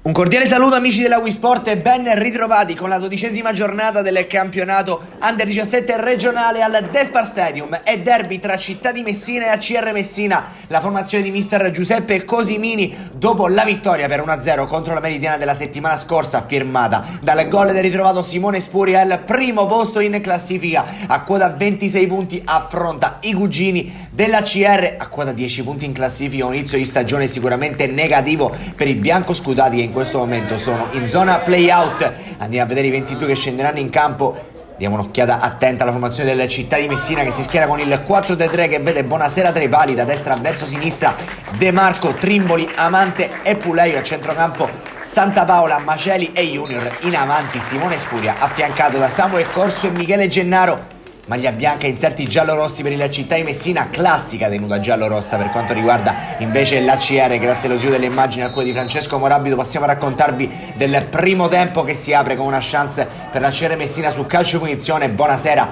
Un cordiale saluto amici della Wii Sport e ben ritrovati con la 12ª giornata del campionato Under 17 regionale al Despar Stadium e derby tra Città di Messina e ACR Messina. La formazione di mister Giuseppe Cosimini dopo la vittoria per 1-0 contro la Meridiana della settimana scorsa, firmata dal gol del ritrovato Simone Spuria al primo posto in classifica a quota 26 punti, affronta i cugini dell'ACR a quota 10 punti in classifica. Un inizio di stagione sicuramente negativo per i biancoscudati che in questo momento sono in zona play-out. Andiamo a vedere i 22 che scenderanno in campo. Diamo un'occhiata attenta alla formazione della Città di Messina, che si schiera con il 4-3 che vede Bonasera tra i pali, da destra verso sinistra De Marco, Trimboli, Amante e Puleio, a centrocampo Santa Paola, Maceli e Junior, in avanti Simone Spuria affiancato da Samuel Corso e Michele Gennaro. Maglia bianca, inserti giallo-rossi per la Città di Messina, classica tenuta giallo-rossa per quanto riguarda invece l'ACR. Grazie all'uso delle immagini a quelle di Francesco Morabito passiamo a raccontarvi del primo tempo che si apre con una chance per l'ACR Messina su calcio punizione. Buonasera.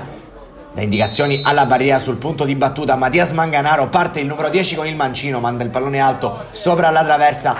Da indicazioni alla barriera sul punto di battuta Mattias Manganaro, parte il numero 10 con il mancino, manda il pallone alto sopra la traversa.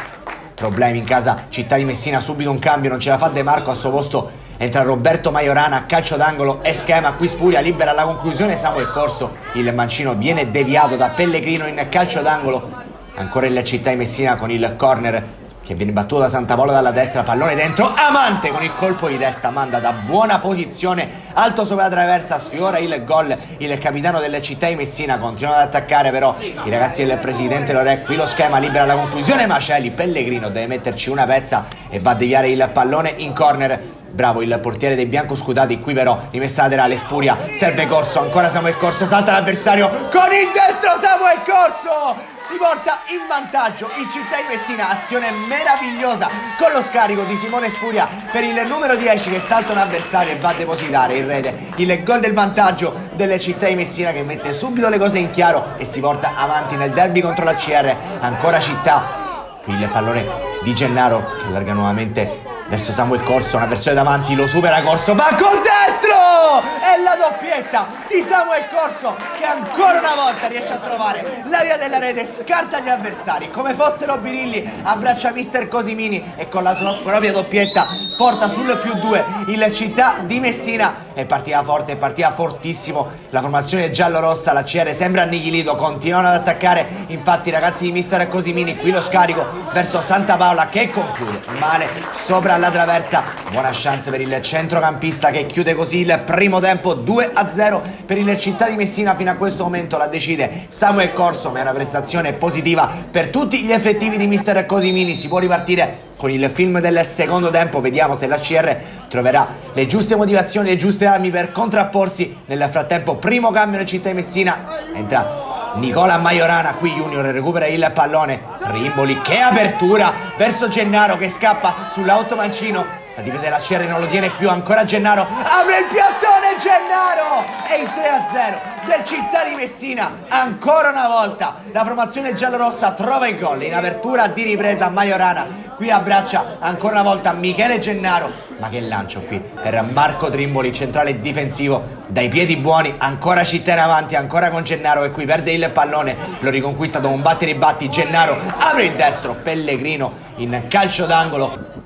Problemi in casa Città di Messina, subito un cambio, non ce la fa De Marco, al suo posto entra Roberto Majorana, calcio d'angolo e schema, qui Spuria libera la conclusione, Samuel Corso, il mancino viene deviato da Pellegrino in calcio d'angolo. Ancora il Città di Messina con il corner che viene battuto da Santa Paola dalla destra, pallone dentro, Amante con il colpo di testa manda da buona posizione alto sopra la traversa, sfiora il gol. Il capitano della Città di Messina continua ad attaccare, però i ragazzi del presidente Lorè, qui lo schema, libera la conclusione Maceli, Pellegrino deve metterci una pezza e va a deviare il pallone in corner. Bravo il portiere dei biancoscudati, qui però rimessa laterale Spuria, serve Corso, ancora Samuel Corso, salta l'avversario con il destro, Samuel Corso si porta in vantaggio il Città di Messina. Azione meravigliosa con lo scarico di Simone Spuria per il numero 10 che salta un avversario e va a depositare in rete il gol del vantaggio delle Città di Messina, che mette subito le cose in chiaro e si porta avanti nel derby contro la CR. Ancora Città, qui il pallone di Gennaro che allarga nuovamente verso Samuel Corso, una persona davanti, lo supera Corso, va col destro! È la doppietta di Samuel Corso che ancora una volta riesce a trovare la via della rete, scarta gli avversari come fossero birilli, abbraccia mister Cosimini e con la sua propria doppietta porta sul +2 il Città di Messina. È partita forte, è partita fortissimo la formazione giallo-rossa, la CR sembra annichilito, continuano ad attaccare infatti i ragazzi di mister Cosimini. Qui lo scarico verso Santa Paola che conclude male sopra la traversa, buona chance per il centrocampista che chiude così il primo tempo. 2-0 per il Città di Messina. Fino a questo momento la decide Samuel Corso, ma è una prestazione positiva per tutti gli effettivi di mister Cosimini. Si può ripartire con il film del secondo tempo, vediamo se la CR troverà le giuste motivazioni, le giuste armi per contrapporsi. Nel frattempo primo cambio nel Città di Messina, entra Nicola Majorana, qui Junior recupera il pallone, Trimboli, che apertura verso Gennaro che scappa sulla 8 mancino, la difesa della CR non lo tiene più, ancora Gennaro, apre il piattone Gennaro e il 3-0 del Città di Messina. Ancora una volta la formazione giallorossa trova il gol in apertura di ripresa. Majorana qui abbraccia ancora una volta Michele Gennaro, ma che lancio qui per Marco Trimboli, centrale difensivo dai piedi buoni. Ancora Città in avanti, ancora con Gennaro che qui perde il pallone, lo riconquista dopo un batti ribatti. Gennaro apre il destro, Pellegrino in calcio d'angolo.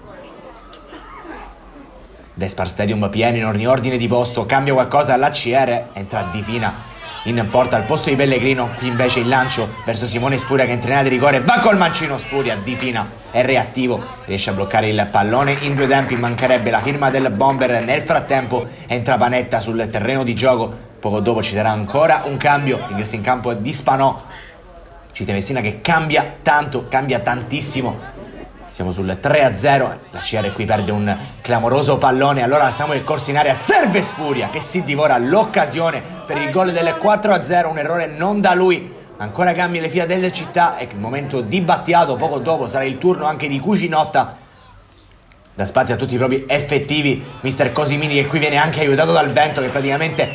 Despar Stadium pieno, in ogni ordine di posto, cambia qualcosa all'ACR, entra Di Fina in porta al posto di Pellegrino. Qui invece il lancio verso Simone Spuria che entra in area di rigore, va col mancino Spuria, Di Fina è reattivo, riesce a bloccare il pallone in due tempi, mancherebbe la firma del bomber. Nel frattempo entra Panetta sul terreno di gioco, poco dopo ci sarà ancora un cambio, ingresso in campo di Spanò. Città Messina che cambia tanto, cambia tantissimo. Siamo sul 3-0, la CR qui perde un clamoroso pallone, allora Samuel Corso in area, serve Spuria che si divora l'occasione per il gol del 4-0, un errore non da lui. Ancora cambia le fila delle Città e il momento di Battiato, poco dopo sarà il turno anche di Cucinotta. Da spazio a tutti i propri effettivi mister Cosimini, che qui viene anche aiutato dal vento che praticamente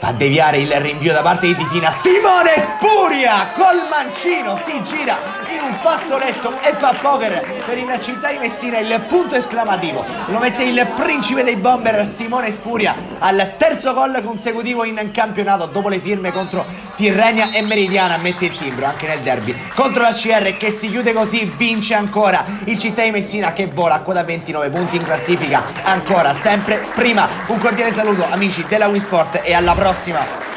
va a deviare il rinvio da parte di Difina. Simone Spuria col mancino si gira in un fazzoletto e fa poker per il Città di Messina. Il punto esclamativo lo mette il principe dei bomber Simone Spuria al terzo gol consecutivo in campionato dopo le firme contro Tirrenia e Meridiana. Mette il timbro anche nel derby contro la CR, che si chiude così. Vince ancora il Città di Messina, che vola a quota 29 punti in classifica, ancora sempre prima. Un cordiale saluto amici della Wii Sport e alla prossima.